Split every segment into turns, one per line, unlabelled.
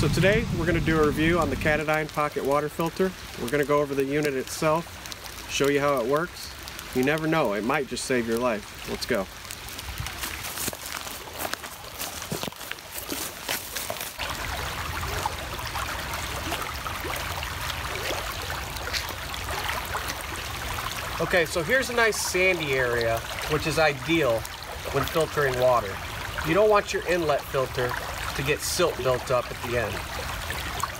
So today we're going to do a review on the Katadyn pocket water filter. We're going to go over the unit itself, show you how it works. You never know, it might just save your life. Let's go. Okay, so here's a nice sandy area, which is ideal when filtering water. You don't want your inlet filter to get silt built up at the end.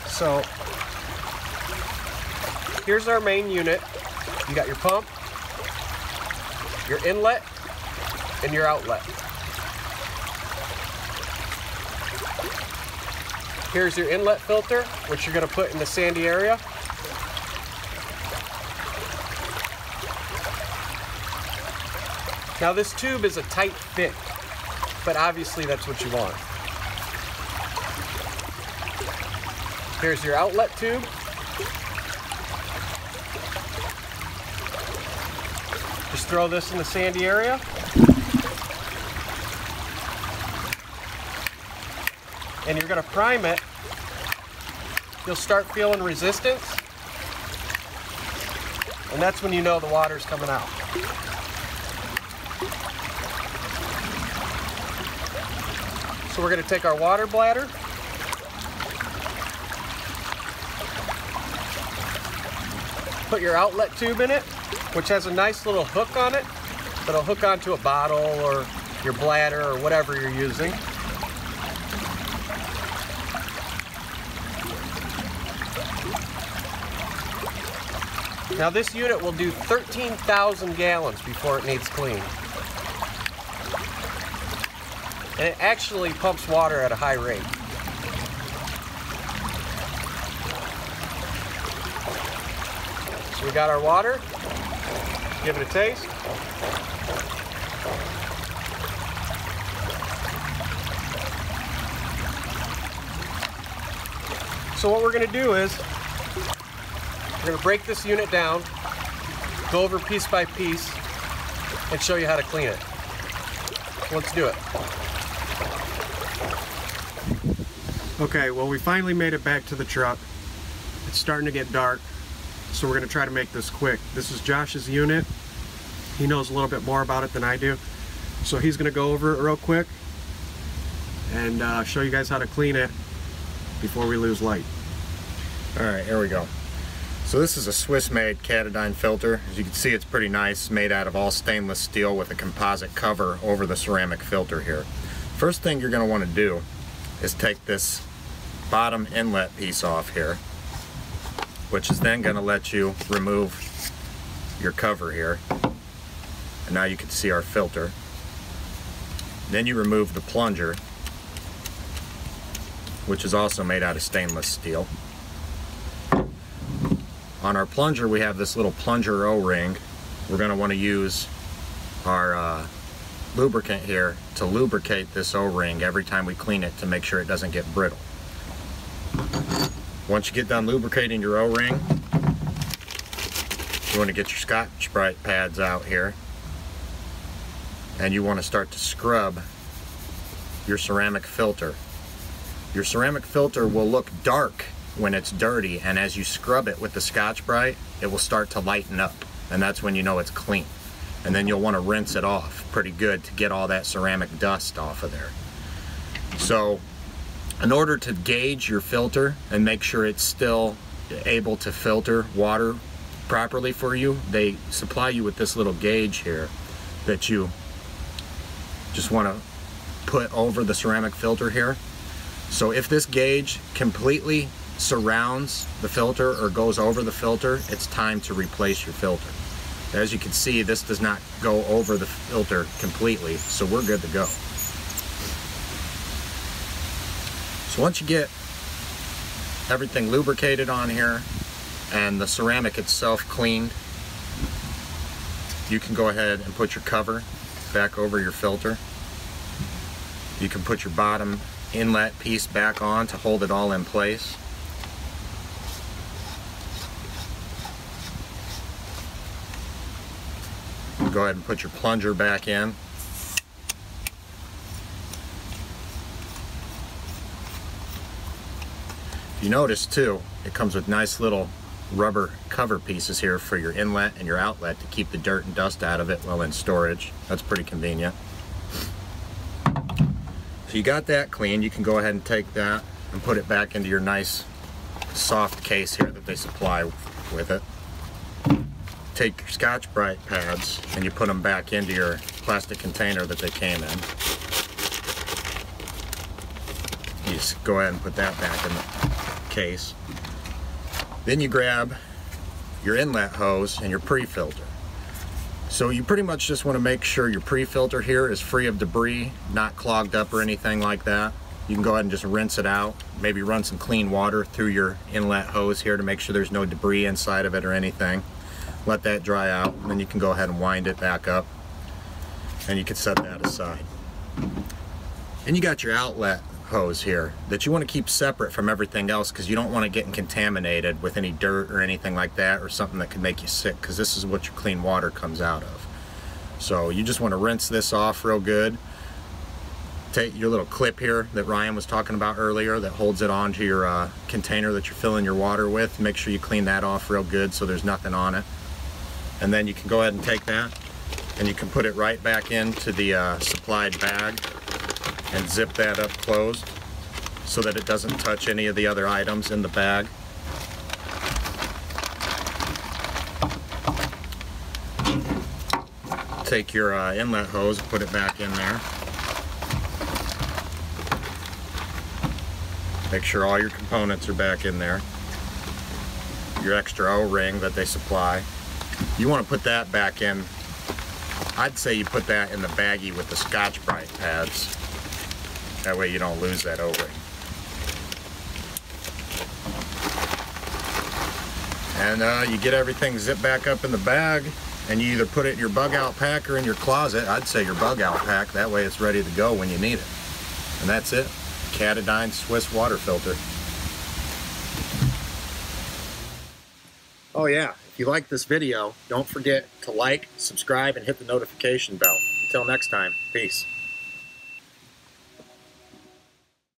So here's our main unit. You got your pump, your inlet, and your outlet. Here's your inlet filter, which you're going to put in the sandy area. Now this tube is a tight fit, but obviously that's what you want. Here's your outlet tube. Just throw this in the sandy area. And you're going to prime it. You'll start feeling resistance. And that's when you know the water's coming out. So we're going to take our water bladder, put your outlet tube in it, which has a nice little hook on it that'll hook onto a bottle or your bladder or whatever you're using. Now this unit will do 13,000 gallons before it needs clean. And it actually pumps water at a high rate. So we got our water. Give it a taste. So what we're going to do is we're going to break this unit down, go over piece by piece, and show you how to clean it. Let's do it. Okay, well, we finally made it back to the truck. It's starting to get dark, so we're going to try to make this quick. This is Josh's unit. He knows a little bit more about it than I do, so he's going to go over it real quick and show you guys how to clean it before we lose light.
Alright, here we go. So this is a Swiss-made Katadyn filter. As you can see, it's pretty nice, made out of all stainless steel with a composite cover over the ceramic filter here. First thing you're going to want to do is take this bottom inlet piece off here, which is then going to let you remove your cover here. And now you can see our filter. Then you remove the plunger, which is also made out of stainless steel. On our plunger, we have this little plunger O-ring. We're going to want to use our lubricant here to lubricate this O-ring every time we clean it to make sure it doesn't get brittle. Once you get done lubricating your O-ring, you want to get your Scotch-Brite pads out here, and you want to start to scrub your ceramic filter. Your ceramic filter will look dark when it's dirty, and as you scrub it with the Scotch-Brite, it will start to lighten up, and that's when you know it's clean. And then you'll want to rinse it off pretty good to get all that ceramic dust off of there. So in order to gauge your filter and make sure it's still able to filter water properly for you, they supply you with this little gauge here that you just want to put over the ceramic filter here. So if this gauge completely surrounds the filter or goes over the filter, it's time to replace your filter. As you can see, this does not go over the filter completely, so we're good to go. So once you get everything lubricated on here and the ceramic itself cleaned, you can go ahead and put your cover back over your filter. You can put your bottom inlet piece back on to hold it all in place. Go ahead and put your plunger back in. You notice too, it comes with nice little rubber cover pieces here for your inlet and your outlet to keep the dirt and dust out of it while in storage. That's pretty convenient. So you got that clean. You can go ahead and take that and put it back into your nice soft case here that they supply with it. Take your Scotch-Brite pads and you put them back into your plastic container that they came in. You just go ahead and put that back in the case. Then you grab your inlet hose and your pre-filter. So you pretty much just want to make sure your pre-filter here is free of debris, not clogged up or anything like that. You can go ahead and just rinse it out. Maybe run some clean water through your inlet hose here to make sure there's no debris inside of it or anything. Let that dry out, and then you can go ahead and wind it back up, and you can set that aside. And you got your outlet hose here that you want to keep separate from everything else because you don't want it getting contaminated with any dirt or anything like that, or something that could make you sick, because this is what your clean water comes out of. So you just want to rinse this off real good. Take your little clip here that Ryan was talking about earlier that holds it onto your container that you're filling your water with. Make sure you clean that off real good so there's nothing on it. And then you can go ahead and take that and you can put it right back into the supplied bag and zip that up closed so that it doesn't touch any of the other items in the bag. Take your inlet hose, put it back in there. Make sure all your components are back in there. Your extra O-ring that they supply. You want to put that back in. I'd say you put that in the baggie with the Scotch-Brite pads. That way you don't lose that O-ring. And you get everything zipped back up in the bag, and you either put it in your bug out pack or in your closet. I'd say your bug out pack, that way it's ready to go when you need it. And that's it. Katadyn Swiss water filter. Oh yeah, if you like this video, don't forget to like, subscribe, and hit the notification bell. Until next time, peace.